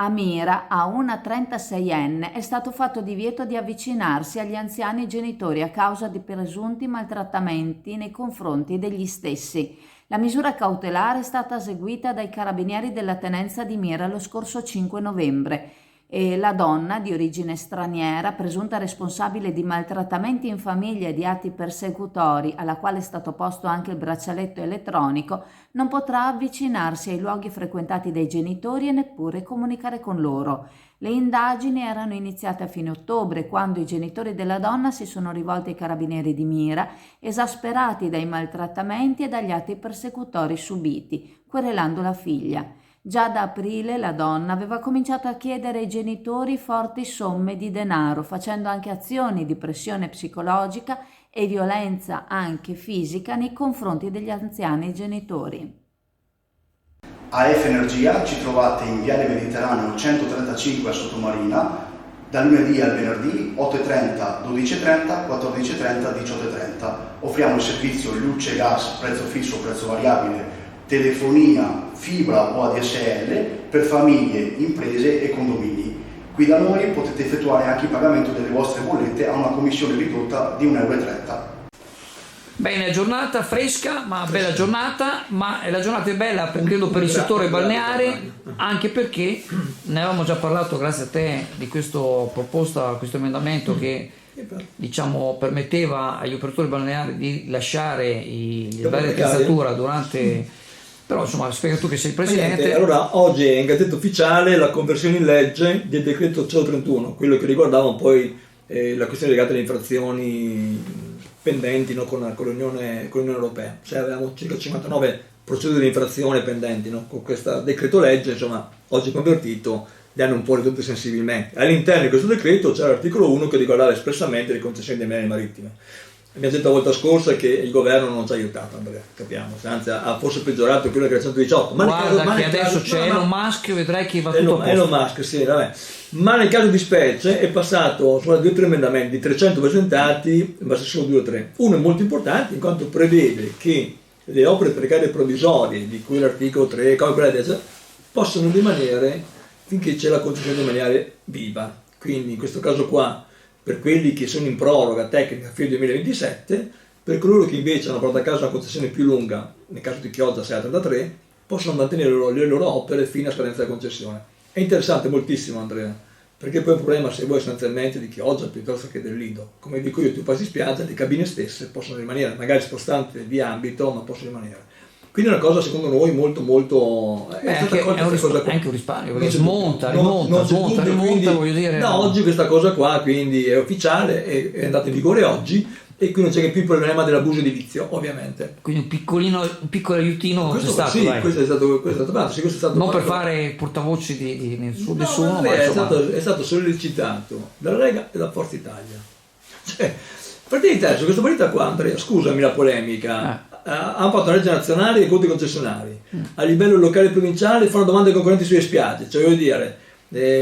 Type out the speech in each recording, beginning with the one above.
A Mira, a una 36enne, è stato fatto divieto di avvicinarsi agli anziani genitori a causa di presunti maltrattamenti nei confronti degli stessi. La misura cautelare è stata eseguita dai carabinieri della tenenza di Mira lo scorso 5 novembre e la donna, di origine straniera, presunta responsabile di maltrattamenti in famiglia e di atti persecutori, alla quale è stato posto anche il braccialetto elettronico, non potrà avvicinarsi ai luoghi frequentati dai genitori e neppure comunicare con loro. Le indagini erano iniziate a fine ottobre, quando i genitori della donna si sono rivolti ai carabinieri di Mira, esasperati dai maltrattamenti e dagli atti persecutori subiti, querelando la figlia. Già da aprile la donna aveva cominciato a chiedere ai genitori forti somme di denaro, facendo anche azioni di pressione psicologica e violenza anche fisica nei confronti degli anziani genitori. AF Energia ci trovate in Viale Mediterraneo 135 a Sottomarina, da lunedì al venerdì 8.30, 12.30, 14.30, 18.30. Offriamo il servizio luce, gas, prezzo fisso, prezzo variabile, telefonia, fibra o ADSL per famiglie, imprese e condomini. Qui da noi potete effettuare anche il pagamento delle vostre bollette a una commissione ridotta di 1,30 €. Bene, giornata fresca, ma bella giornata, ma la giornata è bella credo per il settore balneare, anche perché ne avevamo già parlato grazie a te di questo emendamento che diciamo permetteva agli operatori balneari di lasciare il bel attrezzatura durante. Però insomma, spiega tu che sei il presidente. Allora, oggi è in Gazzetta Ufficiale la conversione in legge del decreto 131, quello che riguardava poi la questione legata alle infrazioni pendenti, no, con l'Unione Europea. Cioè avevamo circa 59 procedure di infrazione pendenti, no? Con questo decreto legge, insomma, oggi convertito, li hanno un po' ridotte sensibilmente. All'interno di questo decreto c'è l'articolo 1 che riguardava espressamente le concessioni demaniali marittime. Abbiamo detto la volta scorsa che il governo non ci ha aiutato, Andrea, capiamo, anzi ha forse peggiorato quello che era il 118. Guarda che adesso c'è Elon Musk, vedrai che va tutto a posto. Elon Musk, sì, vabbè. Ma nel caso di specie è passato su 2 o 3 emendamenti di 300 presentati, ma solo 2 o 3. Uno è molto importante in quanto prevede che le opere precarie provvisorie, di cui l'articolo 3, possono rimanere finché c'è la concessione demaniale viva. Quindi in questo caso qua, per quelli che sono in proroga tecnica fino al 2027, per coloro che invece hanno portato a casa una concessione più lunga, nel caso di Chioggia 633, possono mantenere le loro opere fino a scadenza della concessione. È interessante moltissimo, Andrea, perché poi il problema, se vuoi, sostanzialmente di Chioggia piuttosto che del Lido. Come dico io, tu passi spiaggia, le cabine stesse possono rimanere, magari spostate di ambito, ma possono rimanere. Quindi è una cosa secondo noi molto anche un risparmio, perché smonta, rimonta, voglio dire. Da oggi questa cosa qua quindi è ufficiale, è andata in vigore oggi e qui non c'è più il problema dell'abuso edilizio, ovviamente. Quindi un piccolo aiutino questo, c'è stato, sì, dai. Questo è stato non per fare portavoci di nessuno, ma è stato sollecitato dalla Lega e da Forza Italia. Cioè, Fratelli d'Italia, su questa partita qua, Andrea, scusami la polemica, hanno fatto una legge nazionale dei conti concessionari, a livello locale e provinciale fanno domande ai concorrenti sulle spiagge, cioè voglio dire,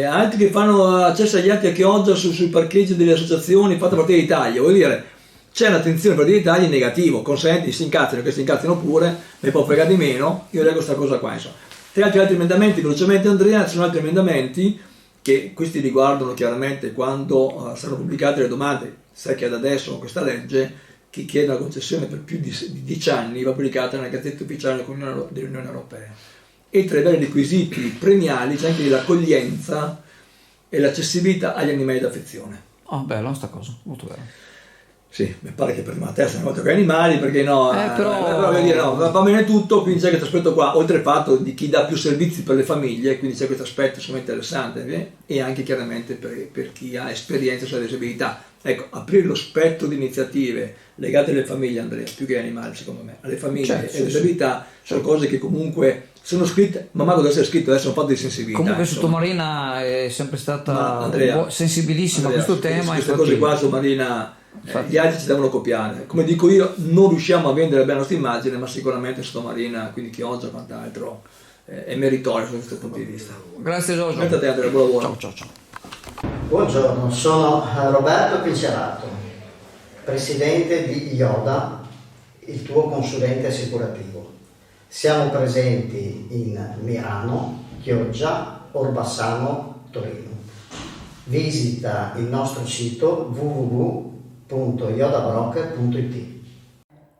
altri che fanno accesso agli atti a Chioggia sui parcheggi delle associazioni fatte da Fratelli d'Italia, voglio dire, c'è un'attenzione per Fratelli d'Italia in negativo, consenti, si incazzano, che si incazzino pure, ne può fregare di meno, io leggo questa cosa qua, insomma. Tra altri emendamenti, velocemente Andrea, ci sono altri emendamenti che questi riguardano chiaramente quando saranno pubblicate le domande, sai che ad adesso con questa legge chi chiede una concessione per più di 10 anni va pubblicata nella Gazzetta Ufficiale dell'Unione Europea. E tra i vari requisiti premiali c'è anche l'accoglienza e l'accessibilità agli animali d'affezione. Oh, bella sta cosa, molto bella. Sì, mi pare che per una testa sono molto con gli animali, perché no, però dire, no, va bene tutto, quindi c'è questo aspetto qua, oltre al fatto di chi dà più servizi per le famiglie, quindi c'è questo aspetto insomma interessante, e anche chiaramente per chi ha esperienza sulla disabilità. Ecco, aprire lo spettro di iniziative legate alle famiglie, Andrea, più che agli animali secondo me, alle famiglie e alle disabilità, sono cose che comunque sono scritte, man mano deve essere scritto, adesso è un fatto di sensibilità. Comunque Sottomarina è sempre stata sensibilissima a questo tema. Queste cose qua Sottomarina, gli altri ci devono copiare. Come dico io, non riusciamo a vendere bene la nostra immagine, ma sicuramente Sottomarina, quindi Chioggia e quant'altro, è meritorio da questo punto di vista. Grazie Giorgio. Grazie a te, Andrea, buon lavoro. Ciao. Buongiorno, sono Roberto Pincerato, presidente di IODA, il tuo consulente assicurativo. Siamo presenti in Mirano, Chioggia, Orbassano, Torino. Visita il nostro sito www.iodabroker.it.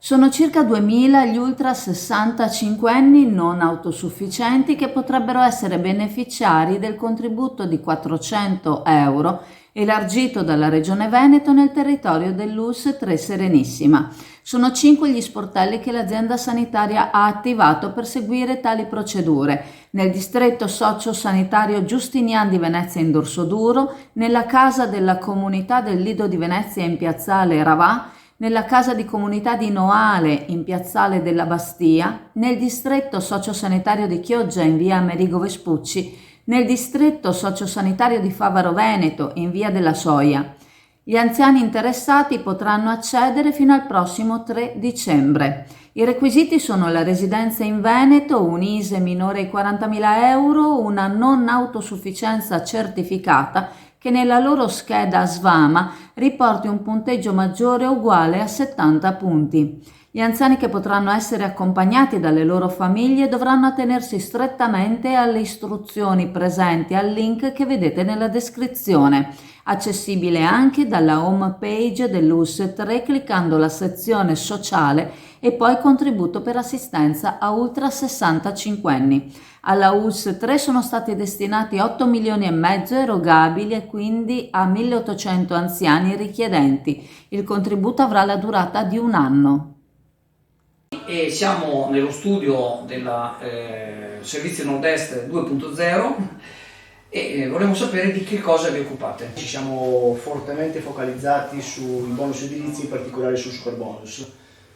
Sono circa 2000 gli ultra 65enni non autosufficienti che potrebbero essere beneficiari del contributo di 400 euro elargito dalla Regione Veneto nel territorio dell'ULSS 3 Serenissima. Sono 5 gli sportelli che l'azienda sanitaria ha attivato per seguire tali procedure: nel distretto socio-sanitario Giustinian di Venezia in Dorsoduro, nella casa della comunità del Lido di Venezia in piazzale Ravà, nella casa di comunità di Noale in piazzale della Bastia, nel distretto sociosanitario di Chioggia in via Amerigo Vespucci, nel distretto sociosanitario di Favaro Veneto in via della Soia. Gli anziani interessati potranno accedere fino al prossimo 3 dicembre. I requisiti sono la residenza in Veneto, un ISEE minore ai 40.000 euro, una non autosufficienza certificata che nella loro scheda SVAMA riporti un punteggio maggiore o uguale a 70 punti. Gli anziani che potranno essere accompagnati dalle loro famiglie dovranno attenersi strettamente alle istruzioni presenti al link che vedete nella descrizione, accessibile anche dalla home page dell'ULSS 3 cliccando la sezione sociale e poi contributo per assistenza a ultra 65enni. Alla ULSS 3 sono stati destinati 8 milioni e mezzo erogabili e quindi a 1800 anziani richiedenti. Il contributo avrà la durata di un anno. E siamo nello studio del Servizio Nord-Est 2.0 e vorremmo sapere di che cosa vi occupate. Ci siamo fortemente focalizzati sui bonus edilizi, in particolare sul superbonus,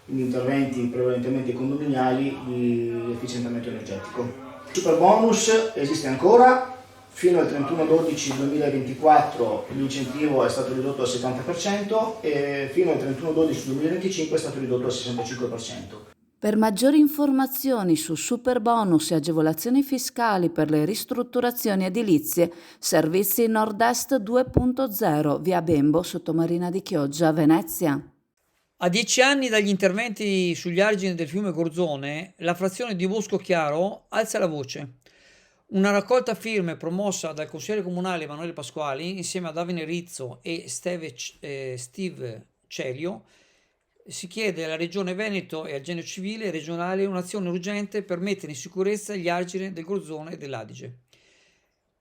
quindi interventi prevalentemente condominiali di efficientamento energetico. Il superbonus esiste ancora, fino al 31/12/2024 l'incentivo è stato ridotto al 70% e fino al 31/12/2025 è stato ridotto al 65%. Per maggiori informazioni su superbonus e agevolazioni fiscali per le ristrutturazioni edilizie, Servizi Nord-Est 2.0, via Bembo, Sottomarina di Chioggia, Venezia. A 10 anni dagli interventi sugli argini del fiume Gorzone, la frazione di Bosco Chiaro alza la voce. Una raccolta firme promossa dal consigliere comunale Emanuele Pasquali insieme a Davide Rizzo e Steve Celio si chiede alla Regione Veneto e al Genio Civile regionale un'azione urgente per mettere in sicurezza gli argini del Gorzone e dell'Adige.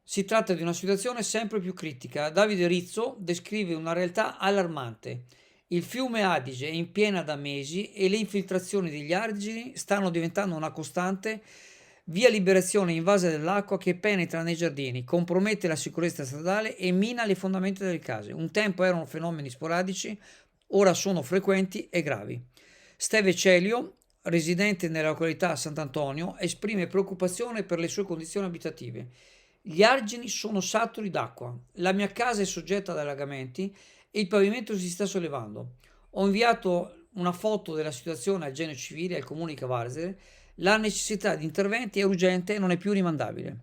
Si tratta di una situazione sempre più critica. Davide Rizzo descrive una realtà allarmante. Il fiume Adige è in piena da mesi e le infiltrazioni degli argini stanno diventando una costante via liberazione invasa dell'acqua che penetra nei giardini, compromette la sicurezza stradale e mina le fondamenta delle case. Un tempo erano fenomeni sporadici, ora sono frequenti e gravi. Steve Celio, residente nella località Sant'Antonio, esprime preoccupazione per le sue condizioni abitative. Gli argini sono saturi d'acqua, la mia casa è soggetta ad allagamenti e il pavimento si sta sollevando. Ho inviato una foto della situazione al Genio Civile e al Comune di Cavarzere. La necessità di interventi è urgente e non è più rimandabile.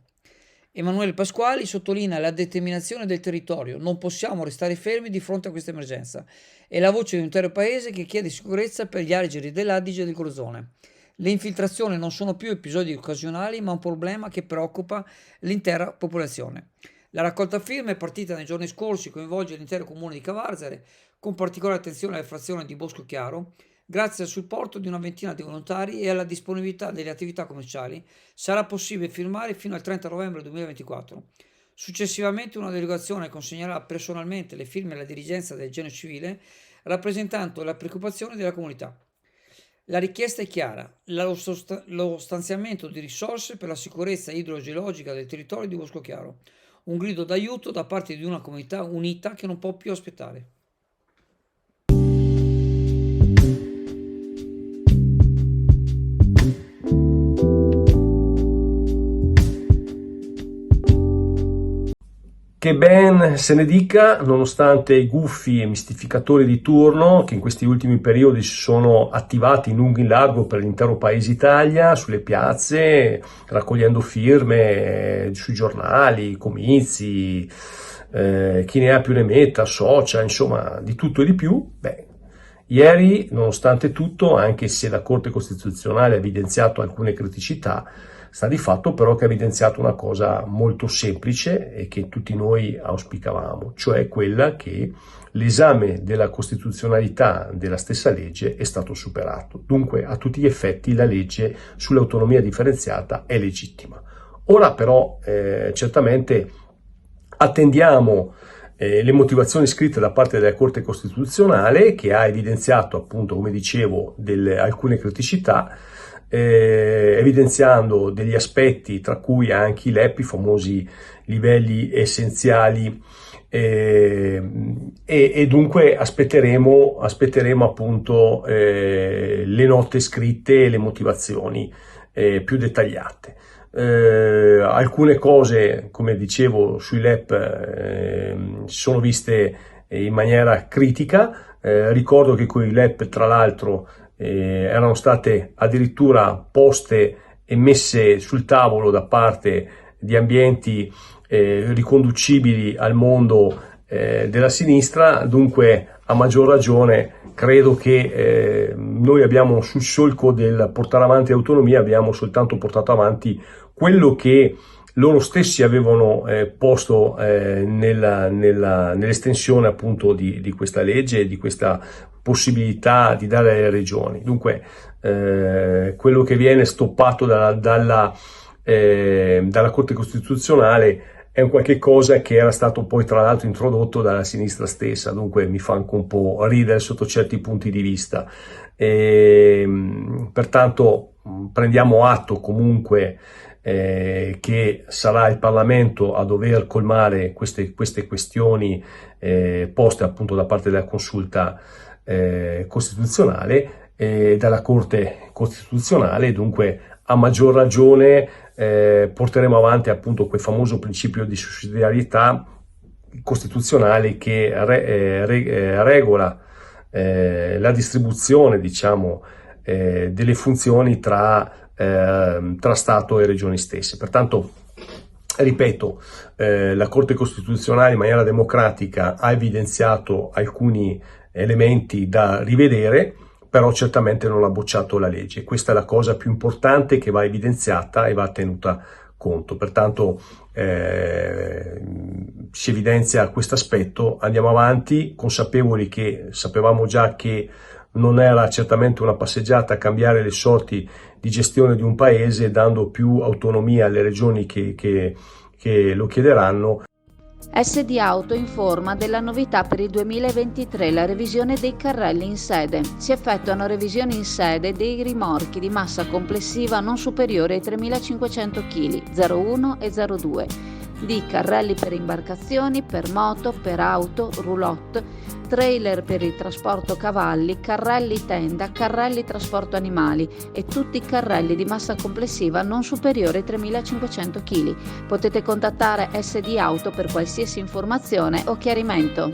Emanuele Pasquali sottolinea la determinazione del territorio. Non possiamo restare fermi di fronte a questa emergenza. È la voce di un intero paese che chiede sicurezza per gli argini dell'Adige e del Gorzone. Le infiltrazioni non sono più episodi occasionali, ma un problema che preoccupa l'intera popolazione. La raccolta firme è partita nei giorni scorsi, coinvolge l'intero comune di Cavarzere, con particolare attenzione alla frazione di Bosco Chiaro. Grazie al supporto di una ventina di volontari e alla disponibilità delle attività commerciali, sarà possibile firmare fino al 30 novembre 2024. Successivamente una delegazione consegnerà personalmente le firme alla dirigenza del Genio Civile, rappresentando la preoccupazione della comunità. La richiesta è chiara: lo stanziamento di risorse per la sicurezza idrogeologica del territorio di Bosco Chiaro. Un grido d'aiuto da parte di una comunità unita che non può più aspettare. Che ben se ne dica, nonostante i gufi e mistificatori di turno che in questi ultimi periodi si sono attivati in lungo e in largo per l'intero paese Italia, sulle piazze, raccogliendo firme sui giornali, comizi, chi ne ha più ne metta, social, insomma di tutto e di più. Ieri, nonostante tutto, anche se la Corte Costituzionale ha evidenziato alcune criticità, Sta di fatto però che ha evidenziato una cosa molto semplice e che tutti noi auspicavamo, cioè quella che l'esame della costituzionalità della stessa legge è stato superato. Dunque, a tutti gli effetti, la legge sull'autonomia differenziata è legittima. Ora però, certamente attendiamo le motivazioni scritte da parte della Corte Costituzionale, che ha evidenziato, appunto, come dicevo, alcune criticità, evidenziando degli aspetti, tra cui anche i LEP, i famosi livelli essenziali, e dunque aspetteremo appunto le note scritte e le motivazioni più dettagliate. Alcune cose, come dicevo, sui LEP sono viste in maniera critica. Ricordo che con i LEP, tra l'altro, erano state addirittura poste e messe sul tavolo da parte di ambienti riconducibili al mondo della sinistra. Dunque, a maggior ragione, credo che noi abbiamo, sul solco del portare avanti l'autonomia, abbiamo soltanto portato avanti quello che loro stessi avevano posto nell'estensione appunto di questa legge e di questa possibilità di dare alle regioni. Dunque, quello che viene stoppato dalla Corte Costituzionale è un qualche cosa che era stato poi tra l'altro introdotto dalla sinistra stessa, dunque mi fa anche un po' ridere sotto certi punti di vista. Pertanto prendiamo atto comunque che sarà il Parlamento a dover colmare queste questioni poste appunto da parte della consulta costituzionale e dalla Corte Costituzionale. Dunque, a maggior ragione porteremo avanti appunto quel famoso principio di sussidiarietà costituzionale che regola la distribuzione, diciamo, delle funzioni tra Stato e regioni stesse. Pertanto, ripeto, la Corte Costituzionale in maniera democratica ha evidenziato alcuni elementi da rivedere, però certamente non ha bocciato la legge. Questa è la cosa più importante che va evidenziata e va tenuta conto. Pertanto si evidenzia questo aspetto, andiamo avanti consapevoli che sapevamo già che non era certamente una passeggiata a cambiare le sorti di gestione di un paese dando più autonomia alle regioni che lo chiederanno. SD Auto informa della novità per il 2023, la revisione dei carrelli in sede. Si effettuano revisioni in sede dei rimorchi di massa complessiva non superiore ai 3.500 kg, 01 e 02, di carrelli per imbarcazioni, per moto, per auto, roulotte, trailer per il trasporto cavalli, carrelli tenda, carrelli trasporto animali e tutti i carrelli di massa complessiva non superiore ai 3.500 kg. Potete contattare SD Auto per qualsiasi informazione o chiarimento.